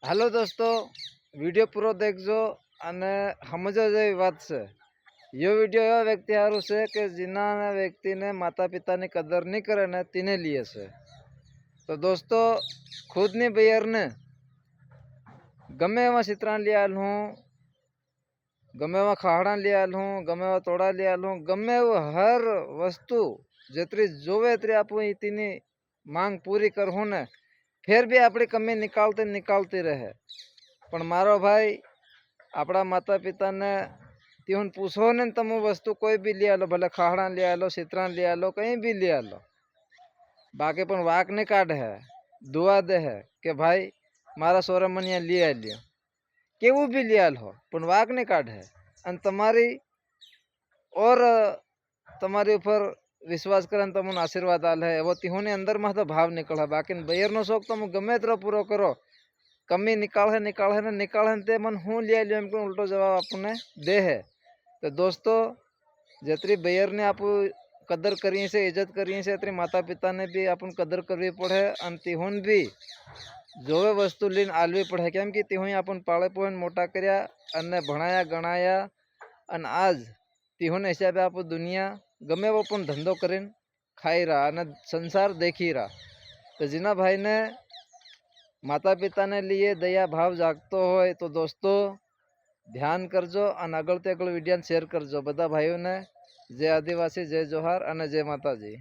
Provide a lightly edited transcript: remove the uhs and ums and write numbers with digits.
Hello दोस्तों, video पूरा देखजो અને સમજો જેવી વાત છે। ये वीडियो એવા વ્યક્તિ હારું છે કે જેના વ્યક્તિને માતા પિતાની કદર નહીં કરે ને તેને લીએ છે। તો દોસ્તો, ખુદની બૈયરને ગમે એવા ચિત્રાણ લઈ આલ હું, ગમે એવા ખાહડા લઈ આલ હું, ગમે એવા તોડા લઈ આલ હું, ગમે એવું હર વસ્તુ જેતરી જોવે તેટલી આપણે તેની માંગ પૂરી કરવું ને फिर भी अपनी कमी निकालते रहे। पण मारो भाई अपना माता पिता ने त्यों पूछो ने तम वस्तु कोई भी लिया लो, भले खाहड़ा लिया लो, चित्रान लिया लो, कहीं भी लिया लो, बाकी पण वाक ने काढ़ है, दुआ दे है कि भाई मारा सोरा मनिया लिया लियो, केवू भी लिया लो, पण वाक ने काढ़ है अन तुम्हारी और तुम्हारी ऊपर विश्वास कर तमने आशीर्वाद आल है। वो तिहोने अंदर में तो भाव निकल, बाकी बयर नो शौक तुम गमे तरह पूरो करो, कमी निकाल है ते मन हूँ लिया लियो एम उल्टो जवाब अपने दे है। तो दोस्तों, जितनी बयर ने आप कदर करी से, इज्जत करी से, इतनी माता पिता ने भी अपन कदर करवी पड़े और तिहोन भी जोवे वस्तु लीन आलवी पड़े, केम कि तिहों अपन पाले पोहन मोटा कर्या अने भणाया गणाया अन आज तिहोने हिसाबे आप दुनिया गमे वो पण धंधो करीने खाई रहा अने संसार देखी रहा। तो जिना भाई ने माता पिता ने लिए दया भाव जागतो होय तो दोस्तों ध्यान करजो अने आगळ ते आगळ विडियो शेर करजो। बधा भाईओ ने जय आदिवासी, जय जोहार अने जय माताजी।